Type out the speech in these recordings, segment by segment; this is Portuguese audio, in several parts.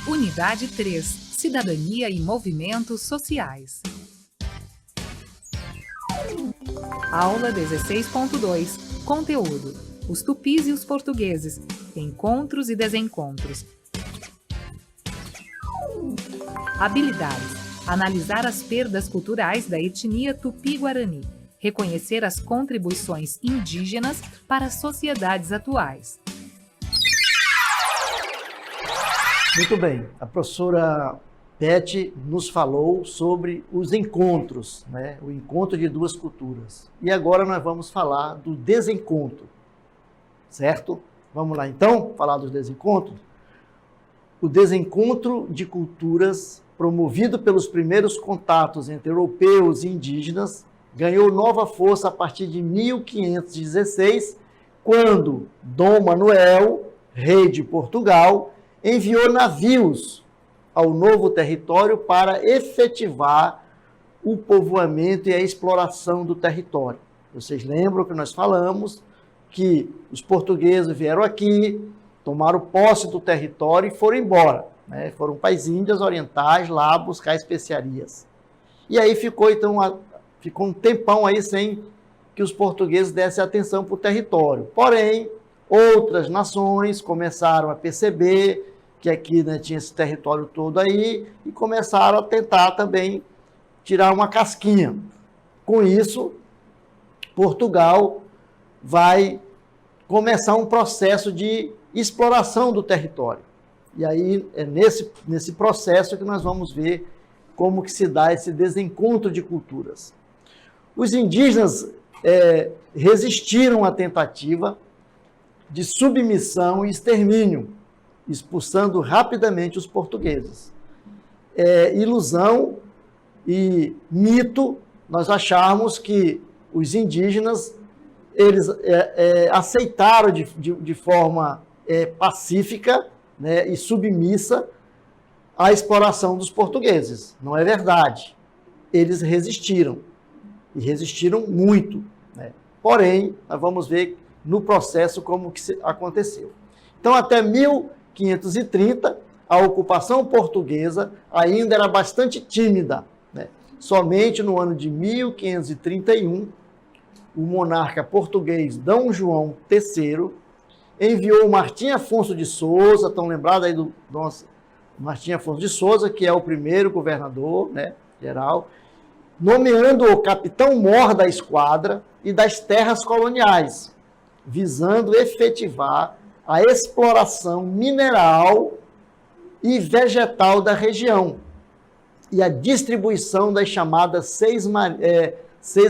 Unidade 3. Cidadania e movimentos sociais. Aula 16.2. Conteúdo: os tupis e os portugueses. Encontros e desencontros. Habilidades: analisar as perdas culturais da etnia tupi-guarani. Reconhecer as contribuições indígenas para as sociedades atuais. Muito bem, a professora Beth nos falou sobre os encontros, né? O encontro de duas culturas. E agora nós vamos falar do desencontro, certo? Vamos lá então, falar dos desencontros? O desencontro de culturas, promovido pelos primeiros contatos entre europeus e indígenas, ganhou nova força a partir de 1516, quando Dom Manuel, rei de Portugal, enviou navios ao novo território para efetivar o povoamento e a exploração do território. Vocês lembram que nós falamos que os portugueses vieram aqui, tomaram posse do território e foram embora, né? Foram para as Índias Orientais lá buscar especiarias. E aí ficou um tempão aí sem que os portugueses dessem atenção para o território. Porém, outras nações começaram a perceber que aqui, né, tinha esse território todo aí, e começaram a tentar também tirar uma casquinha. Com isso, Portugal vai começar um processo de exploração do território. E aí é nesse processo que nós vamos ver como que se dá esse desencontro de culturas. Os indígenas resistiram à tentativa de submissão e extermínio, expulsando rapidamente os portugueses. Ilusão e mito nós acharmos que os indígenas eles aceitaram de forma pacífica, né, e submissa a exploração dos portugueses. Não é verdade. Eles resistiram, e resistiram muito, né? Porém, nós vamos ver no processo como que aconteceu. Então, até 1530, a ocupação portuguesa ainda era bastante tímida, né? Somente no ano de 1531, o monarca português Dom João III enviou Martim Afonso de Souza, estão lembrados aí do nosso Martim Afonso de Souza, que é o primeiro governador, né, geral, nomeando o capitão-mor da esquadra e das terras coloniais, visando efetivar a exploração mineral e vegetal da região e a distribuição das chamadas Seis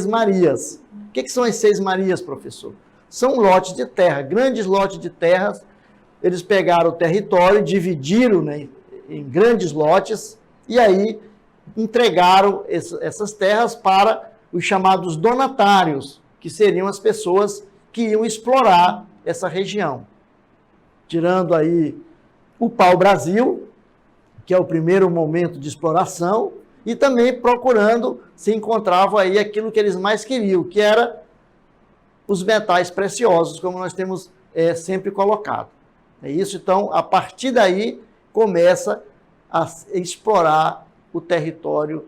Marias. O que são as Seis Marias, professor? São lotes de terra, grandes lotes de terras. Eles pegaram o território, dividiram, né, em grandes lotes e aí entregaram essas terras para os chamados donatários, que seriam as pessoas que iam explorar essa região. Tirando aí o pau-brasil, que é o primeiro momento de exploração, e também procurando se encontrava aí aquilo que eles mais queriam, que era os metais preciosos, como nós temos sempre colocado. É isso, então, a partir daí, começa a explorar o território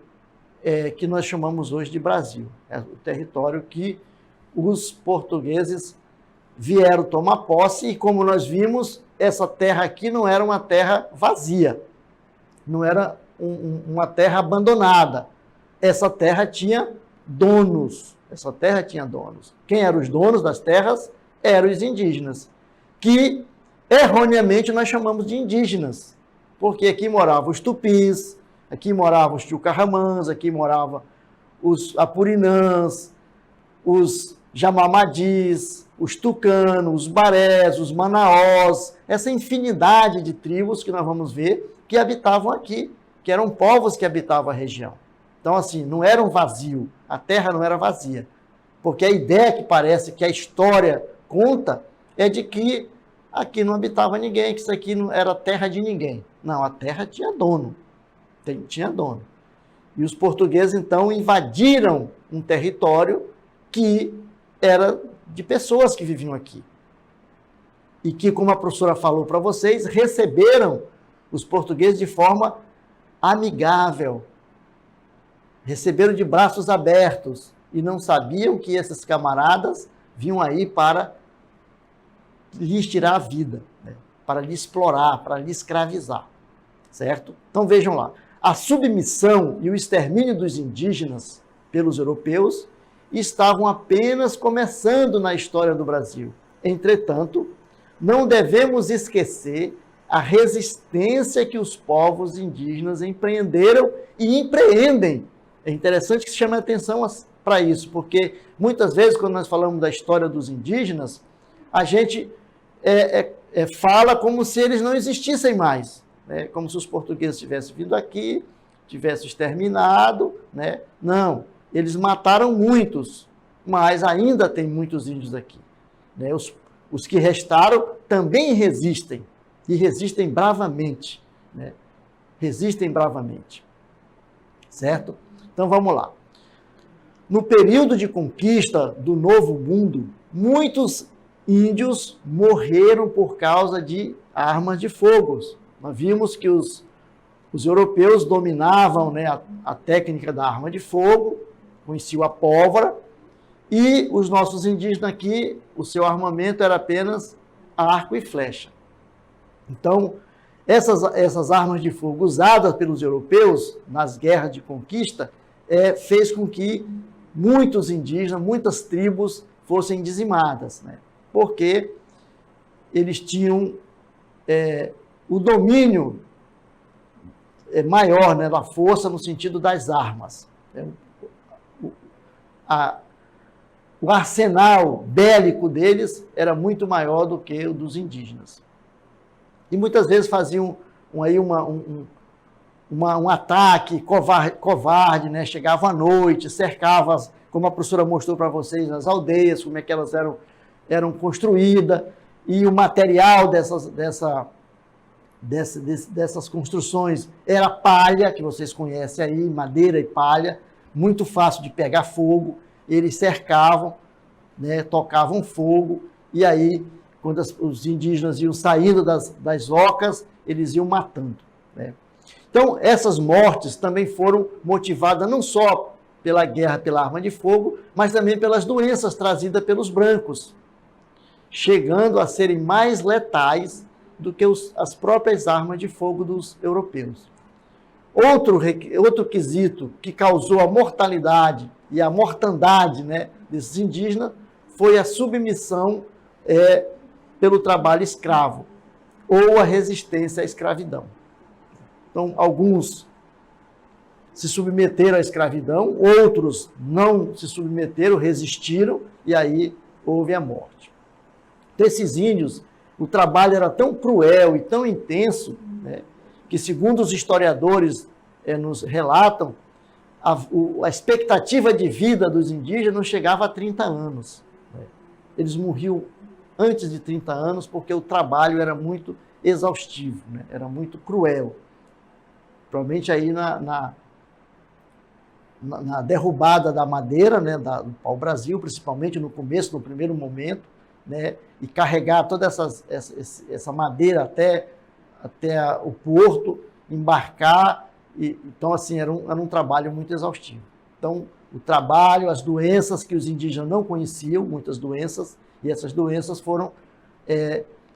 que nós chamamos hoje de Brasil. É o território que os portugueses vieram tomar posse, e como nós vimos, essa terra aqui não era uma terra vazia, não era uma terra abandonada. Essa terra tinha donos, Quem eram os donos das terras? Eram os indígenas, que erroneamente nós chamamos de indígenas, porque aqui moravam os tupis, aqui moravam os tchucarramãs, aqui moravam os apurinãs, os Jamamadis, os Tucanos, os Barés, os Manaós, essa infinidade de tribos que nós vamos ver que habitavam aqui, que eram povos que habitavam a região. Então, assim, não era um vazio, a terra não era vazia, porque a ideia que parece que a história conta é de que aqui não habitava ninguém, que isso aqui não era terra de ninguém. Não, a terra tinha dono, tinha dono. E os portugueses, então, invadiram um território que era de pessoas que viviam aqui. E que, como a professora falou para vocês, receberam os portugueses de forma amigável. Receberam de braços abertos e não sabiam que esses camaradas vinham aí para lhes tirar a vida, né? Para lhe explorar, para lhe escravizar, certo? Então vejam lá, a submissão e o extermínio dos indígenas pelos europeus estavam apenas começando na história do Brasil. Entretanto, não devemos esquecer a resistência que os povos indígenas empreenderam e empreendem. É interessante que se chame a atenção para isso, porque muitas vezes, quando nós falamos da história dos indígenas, a gente fala como se eles não existissem mais, né? Como se os portugueses tivessem vindo aqui, tivessem exterminado, né? Não, eles mataram muitos, mas ainda tem muitos índios aqui, né? Os que restaram também resistem, e resistem bravamente, né? Resistem bravamente, certo? Então vamos lá. No período de conquista do Novo Mundo, muitos índios morreram por causa de armas de fogo. Nós vimos que os europeus dominavam, né, a técnica da arma de fogo, conheciam a pólvora, e os nossos indígenas aqui, o seu armamento era apenas arco e flecha. Então, essas armas de fogo usadas pelos europeus nas guerras de conquista fez com que muitos indígenas, muitas tribos fossem dizimadas, né? Porque eles tinham o domínio maior, né, da força no sentido das armas. O arsenal bélico deles era muito maior do que o dos indígenas. E muitas vezes faziam um ataque covarde, né? Chegavam à noite, cercavam, como a professora mostrou para vocês, as aldeias, como é que elas eram construídas, e o material dessas construções era palha, que vocês conhecem aí, madeira e palha, muito fácil de pegar fogo. Eles cercavam, né? Tocavam fogo, e aí, quando os indígenas iam saindo das ocas, eles iam matando, né? Então, essas mortes também foram motivadas não só pela guerra, pela arma de fogo, mas também pelas doenças trazidas pelos brancos, chegando a serem mais letais do que as próprias armas de fogo dos europeus. Outro quesito que causou a mortalidade e a mortandade, né, desses indígenas foi a submissão pelo trabalho escravo ou a resistência à escravidão. Então, alguns se submeteram à escravidão, outros não se submeteram, resistiram, e aí houve a morte. Desses índios, o trabalho era tão cruel e tão intenso, né, que, segundo os historiadores nos relatam, a expectativa de vida dos indígenas não chegava a 30 anos. Né? Eles morriam antes de 30 anos porque o trabalho era muito exaustivo, né? Era muito cruel. Provavelmente aí na derrubada da madeira, né, do pau-brasil, principalmente no começo, no primeiro momento, né, e carregar toda essa madeira até o porto, embarcar. Então, assim, era um trabalho muito exaustivo. Então, o trabalho, as doenças que os indígenas não conheciam, muitas doenças, e essas doenças foram,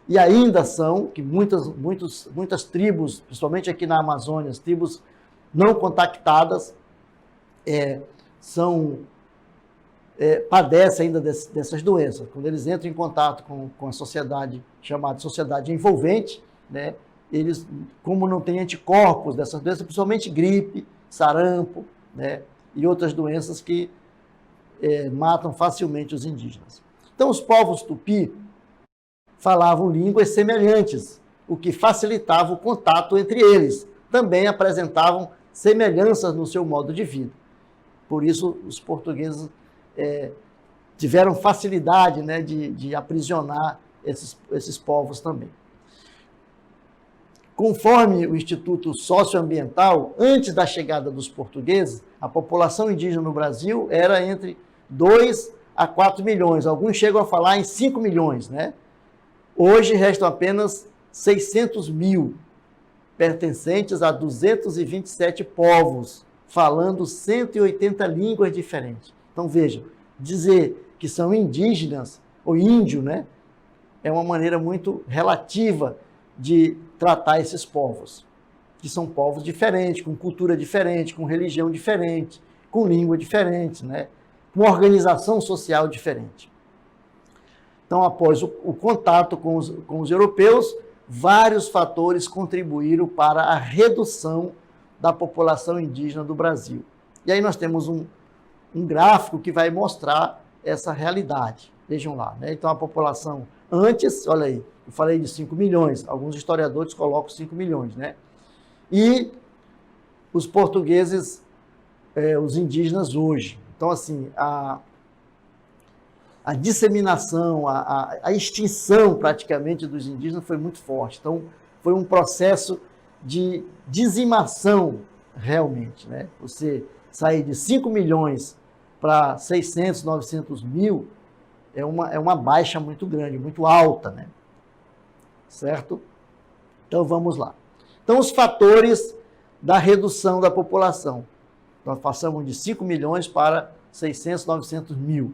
e ainda são, que muitas tribos, principalmente aqui na Amazônia, as tribos não contactadas, padecem ainda dessas doenças. Quando eles entram em contato com a sociedade, chamada sociedade envolvente, né, eles, como não têm anticorpos dessas doenças, principalmente gripe, sarampo, né, e outras doenças que matam facilmente os indígenas. Então, os povos tupi falavam línguas semelhantes, o que facilitava o contato entre eles. Também apresentavam semelhanças no seu modo de vida. Por isso, os portugueses tiveram facilidade, né, de aprisionar esses povos também. Conforme o Instituto Socioambiental, antes da chegada dos portugueses, a população indígena no Brasil era entre 2 a 4 milhões. Alguns chegam a falar em 5 milhões, né? Hoje restam apenas 600 mil, pertencentes a 227 povos, falando 180 línguas diferentes. Então, vejam, dizer que são indígenas, ou índio, né, é uma maneira muito relativa de tratar esses povos, que são povos diferentes, com cultura diferente, com religião diferente, com língua diferente, né, com organização social diferente. Então, após o contato com os europeus, vários fatores contribuíram para a redução da população indígena do Brasil. E aí nós temos um gráfico que vai mostrar essa realidade. Vejam lá, né? Então, a população antes, olha aí, eu falei de 5 milhões, alguns historiadores colocam 5 milhões, né? E os portugueses, os indígenas hoje. Então, assim, a disseminação, a extinção praticamente dos indígenas foi muito forte. Então, foi um processo de dizimação realmente, né? Você sair de 5 milhões para 600, 900 mil é uma baixa muito grande, muito alta, né? Certo? Então, vamos lá. Então, os fatores da redução da população. Nós passamos de 5 milhões para 600, 900 mil.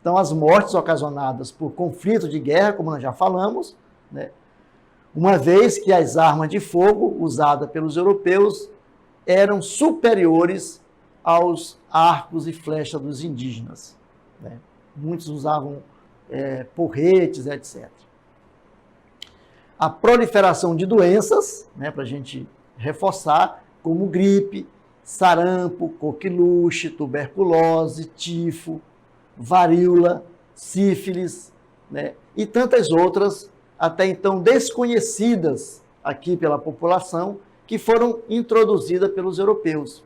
Então, as mortes ocasionadas por conflito de guerra, como nós já falamos, né? Uma vez que as armas de fogo usadas pelos europeus eram superiores aos arcos e flechas dos indígenas, né? Muitos usavam porretes, etc. A proliferação de doenças, né, para a gente reforçar, como gripe, sarampo, coqueluche, tuberculose, tifo, varíola, sífilis, né, e tantas outras, até então desconhecidas aqui pela população, que foram introduzidas pelos europeus,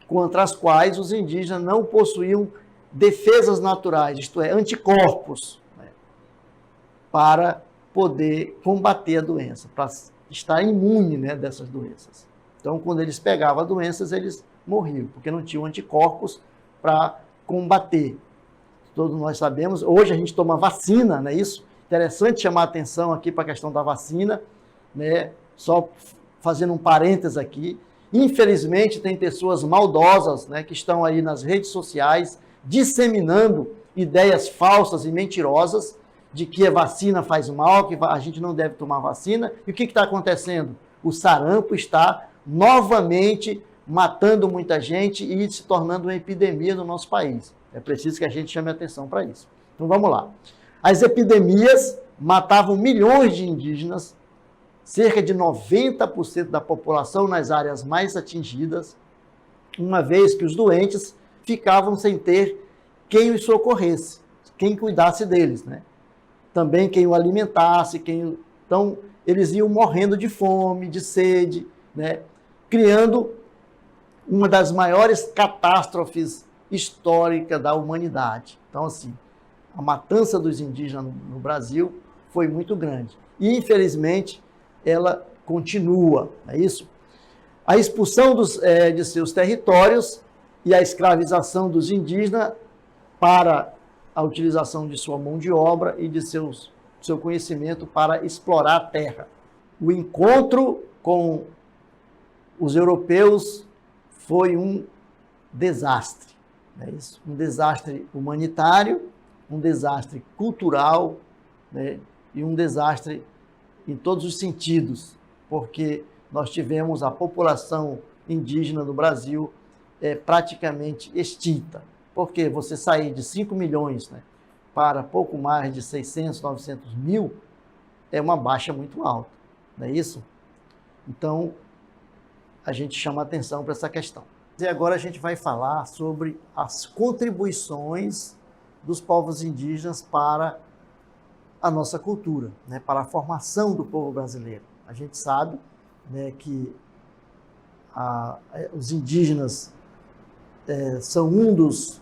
contra as quais os indígenas não possuíam defesas naturais, isto é, anticorpos, né, para poder combater a doença, para estar imune, né, dessas doenças. Então, quando eles pegavam doenças, eles morriam, porque não tinham anticorpos para combater. Todos nós sabemos, hoje a gente toma vacina, não é isso? Interessante chamar a atenção aqui para a questão da vacina, né? Só fazendo um parênteses aqui. Infelizmente, tem pessoas maldosas, né, que estão aí nas redes sociais disseminando ideias falsas e mentirosas de que a vacina faz mal, que a gente não deve tomar vacina. E o que está acontecendo? O sarampo está novamente matando muita gente e se tornando uma epidemia no nosso país. É preciso que a gente chame atenção para isso. Então, vamos lá. As epidemias matavam milhões de indígenas, cerca de 90% da população nas áreas mais atingidas, uma vez que os doentes ficavam sem ter quem os socorresse, quem cuidasse deles, né? Também quem o alimentasse, então eles iam morrendo de fome, de sede, né? Criando uma das maiores catástrofes históricas da humanidade. Então, assim, a matança dos indígenas no Brasil foi muito grande. E, infelizmente, ela continua, não é isso? A expulsão de seus territórios e a escravização dos indígenas para a utilização de sua mão de obra e de seu conhecimento para explorar a terra. O encontro com os europeus foi um desastre, não é isso? Um desastre humanitário, um desastre cultural, né? E um desastre em todos os sentidos, porque nós tivemos a população indígena do Brasil praticamente extinta. Porque você sair de 5 milhões, né, para pouco mais de 600, 900 mil é uma baixa muito alta, não é isso? Então, a gente chama atenção para essa questão. E agora a gente vai falar sobre as contribuições dos povos indígenas para a nossa cultura, né, para a formação do povo brasileiro. A gente sabe, né, que os indígenas são um dos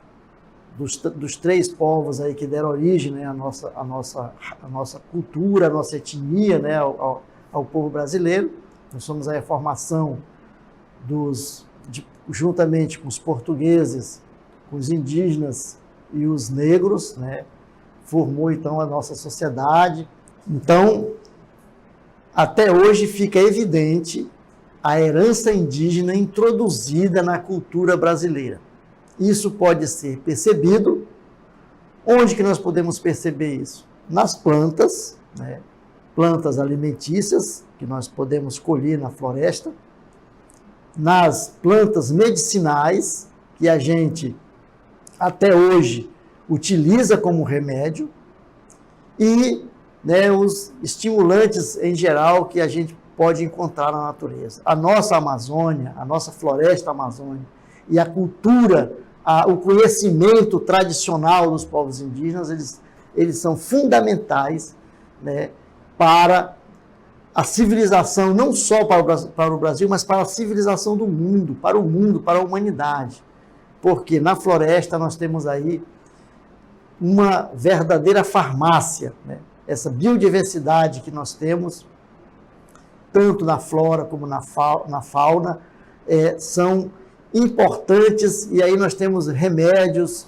3 povos aí que deram origem, né, à nossa cultura, à nossa etnia, né, ao povo brasileiro. Nós somos aí a formação juntamente com os portugueses, com os indígenas e os negros, né, formou então a nossa sociedade. Então, até hoje fica evidente a herança indígena introduzida na cultura brasileira. Isso pode ser percebido. Onde que nós podemos perceber isso? Nas plantas, né? Plantas alimentícias, que nós podemos colher na floresta, nas plantas medicinais, que a gente até hoje utiliza como remédio, e, né, os estimulantes em geral que a gente pode encontrar na natureza. A nossa Amazônia, a nossa floresta amazônica e a cultura, o conhecimento tradicional dos povos indígenas, eles são fundamentais, né, para a civilização, não só para o Brasil, mas para a civilização do mundo, para a humanidade. Porque na floresta nós temos aí uma verdadeira farmácia, né? Essa biodiversidade que nós temos, tanto na flora como na fauna, são importantes, e aí nós temos remédios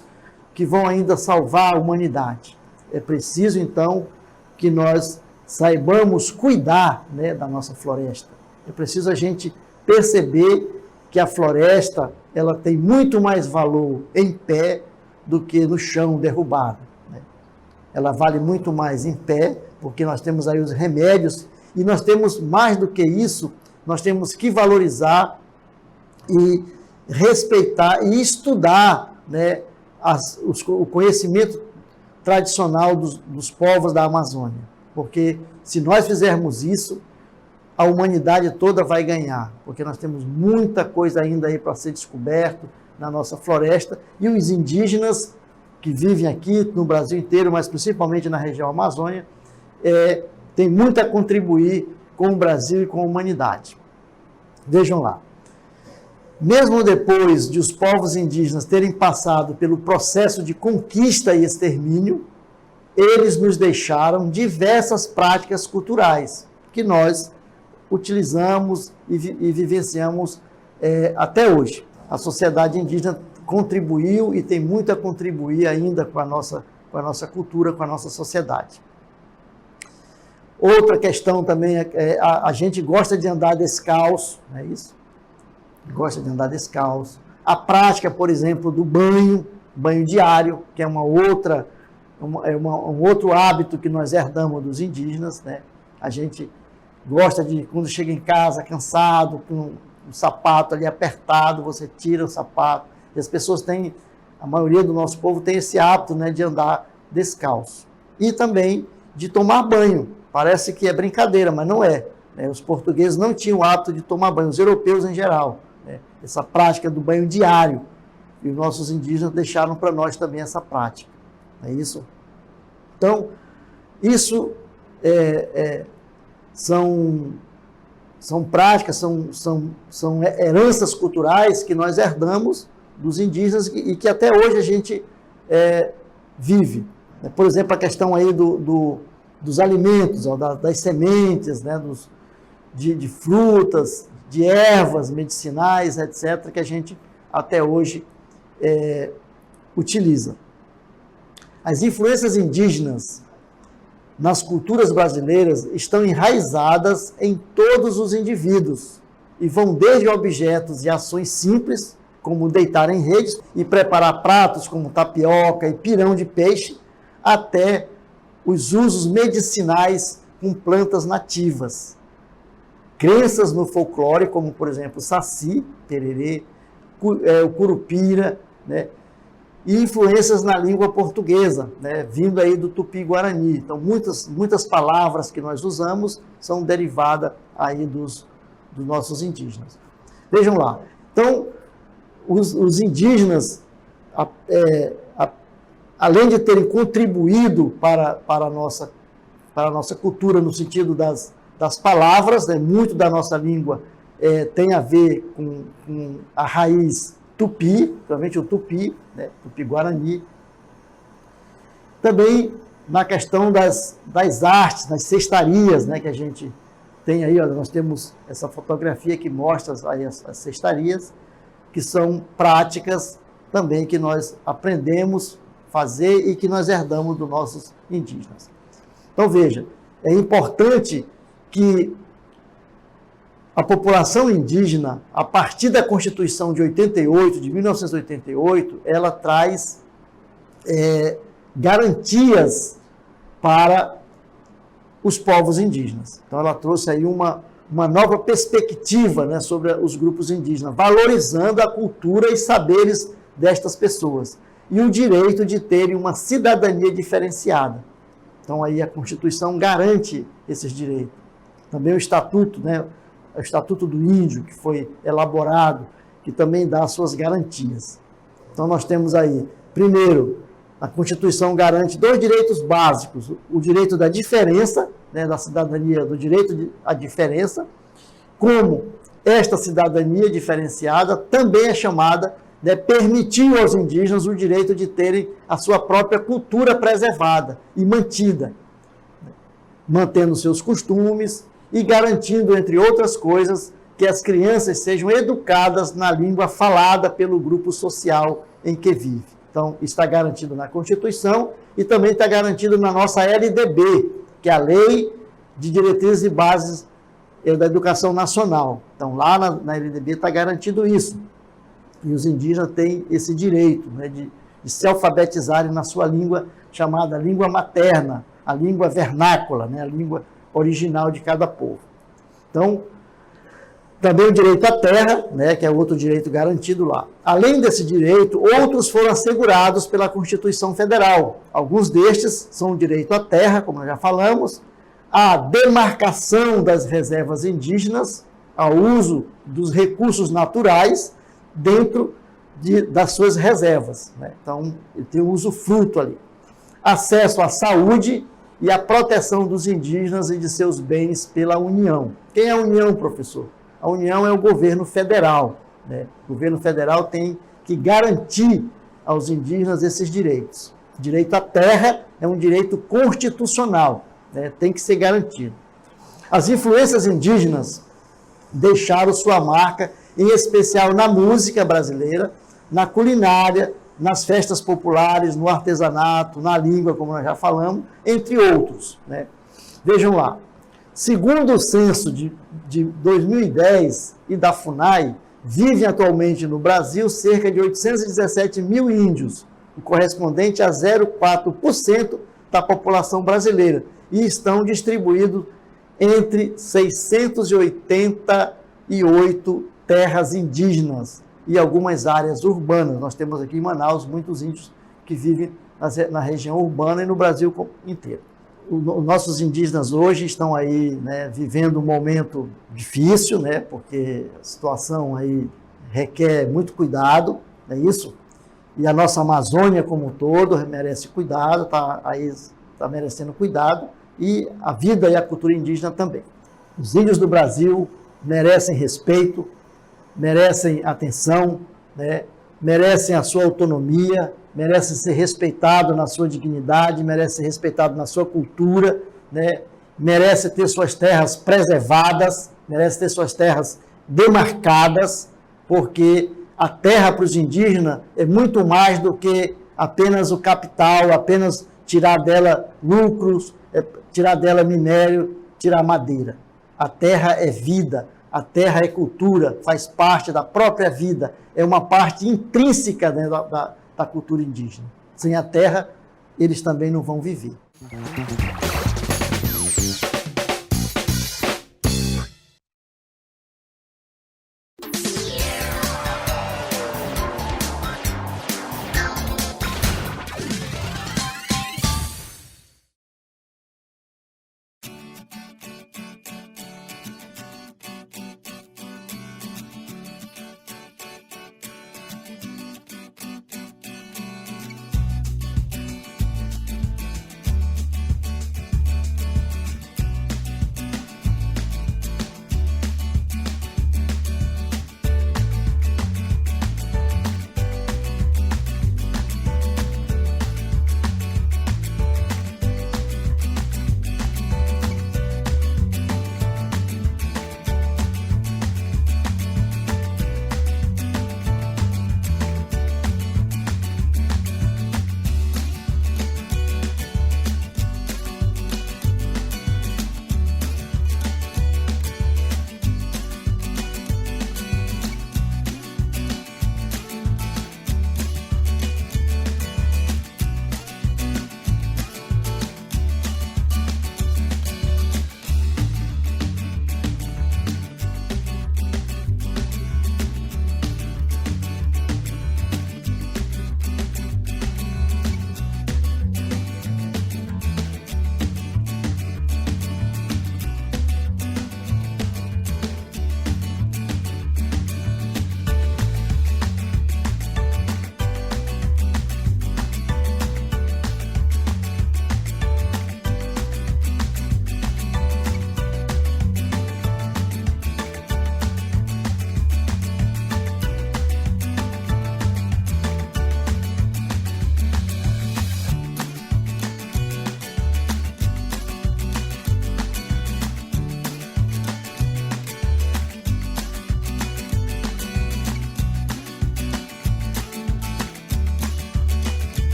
que vão ainda salvar a humanidade. É preciso, então, que nós saibamos cuidar, né, da nossa floresta. É preciso a gente perceber que a floresta ela tem muito mais valor em pé do que no chão derrubado, né? Ela vale muito mais em pé, porque nós temos aí os remédios, e nós temos mais do que isso, nós temos que valorizar e respeitar e estudar, né, o conhecimento tradicional dos povos da Amazônia. Porque se nós fizermos isso, a humanidade toda vai ganhar, porque nós temos muita coisa ainda aí para ser descoberto na nossa floresta, e os indígenas que vivem aqui no Brasil inteiro, mas principalmente na região Amazônia, têm muito a contribuir com o Brasil e com a humanidade. Vejam lá. Mesmo depois de os povos indígenas terem passado pelo processo de conquista e extermínio, eles nos deixaram diversas práticas culturais que nós utilizamos e vivenciamos até hoje. A sociedade indígena contribuiu e tem muito a contribuir ainda com a nossa cultura, com a nossa sociedade. Outra questão também a gente gosta de andar descalço, não é isso? Gosta de andar descalço. A prática, por exemplo, do banho diário, que é um outro hábito que nós herdamos dos indígenas, né? A gente gosta de, quando chega em casa cansado, com o sapato ali apertado, você tira o sapato. E as pessoas têm, a maioria do nosso povo tem esse hábito, né, de andar descalço. E também de tomar banho. Parece que é brincadeira, mas não é, né? Os portugueses não tinham o hábito de tomar banho, os europeus em geral, né? Essa prática do banho diário. E os nossos indígenas deixaram para nós também essa prática. É isso? Então, isso são práticas, são heranças culturais que nós herdamos dos indígenas e que até hoje a gente vive. Por exemplo, a questão aí dos alimentos, das sementes, né, de frutas, de ervas medicinais, etc., que a gente até hoje utiliza. As influências indígenas nas culturas brasileiras estão enraizadas em todos os indivíduos e vão desde objetos e ações simples, como deitar em redes e preparar pratos como tapioca e pirão de peixe, até os usos medicinais com plantas nativas. Crenças no folclore, como, por exemplo, o saci, tererê, o curupira, né? E influências na língua portuguesa, né, vindo aí do Tupi-Guarani. Então, muitas palavras que nós usamos são derivadas aí dos nossos indígenas. Vejam lá. Então, os indígenas, além de terem contribuído para a nossa cultura no sentido das palavras, né, muito da nossa língua tem a ver com a raiz tupi, principalmente o tupi, né, tupi-guarani. Também na questão das artes, das cestarias, né, que a gente tem aí, ó, nós temos essa fotografia que mostra aí as cestarias, que são práticas também que nós aprendemos a fazer e que nós herdamos dos nossos indígenas. Então, veja, é importante que a população indígena, a partir da Constituição de 1988, ela traz garantias para os povos indígenas. Então, ela trouxe aí uma nova perspectiva, né, sobre os grupos indígenas, valorizando a cultura e saberes destas pessoas e o direito de terem uma cidadania diferenciada. Então, aí a Constituição garante esses direitos. Também o Estatuto, né, o Estatuto do Índio, que foi elaborado, que também dá as suas garantias. Então, nós temos aí, primeiro, a Constituição garante 2 direitos básicos, o direito da diferença, né, da cidadania, do direito à diferença, como esta cidadania diferenciada também é chamada, né, permitiu aos indígenas o direito de terem a sua própria cultura preservada e mantida, mantendo seus costumes e garantindo, entre outras coisas, que as crianças sejam educadas na língua falada pelo grupo social em que vive. Então, está garantido na Constituição e também está garantido na nossa LDB, que é a Lei de Diretrizes e Bases da Educação Nacional. Então, lá na LDB está garantido isso. E os indígenas têm esse direito, né, de se alfabetizarem na sua língua chamada língua materna, a língua vernácula, né, a língua original de cada povo. Então, também o direito à terra, né, que é outro direito garantido lá. Além desse direito, outros foram assegurados pela Constituição Federal. Alguns destes são o direito à terra, como nós já falamos, a demarcação das reservas indígenas, ao uso dos recursos naturais dentro das suas reservas, né? Então, ele tem o usufruto ali. Acesso à saúde e à proteção dos indígenas e de seus bens pela União. Quem é a União, professor? A União é o governo federal, né? O governo federal tem que garantir aos indígenas esses direitos. O direito à terra é um direito constitucional, né? Tem que ser garantido. As influências indígenas deixaram sua marca, em especial na música brasileira, na culinária, nas festas populares, no artesanato, na língua, como nós já falamos, entre outros, né? Vejam lá. Segundo o censo de 2010 e da FUNAI, vivem atualmente no Brasil cerca de 817 mil índios, o correspondente a 0,4% da população brasileira, e estão distribuídos entre 688 terras indígenas e algumas áreas urbanas. Nós temos aqui em Manaus muitos índios que vivem na região urbana e no Brasil inteiro. Os nossos indígenas hoje estão aí, né, vivendo um momento difícil, né, porque a situação aí requer muito cuidado, não é isso? E a nossa Amazônia como um todo merece cuidado, está merecendo cuidado, e a vida e a cultura indígena também. Os índios do Brasil merecem respeito, merecem atenção, né, merecem a sua autonomia, merece ser respeitado na sua dignidade, merece ser respeitado na sua cultura, né? Merece ter suas terras preservadas, merece ter suas terras demarcadas, porque a terra para os indígenas é muito mais do que apenas o capital, apenas tirar dela lucros, tirar dela minério, tirar madeira. A terra é vida, a terra é cultura, faz parte da própria vida, é uma parte intrínseca, né, da cultura indígena. Sem a terra, eles também não vão viver.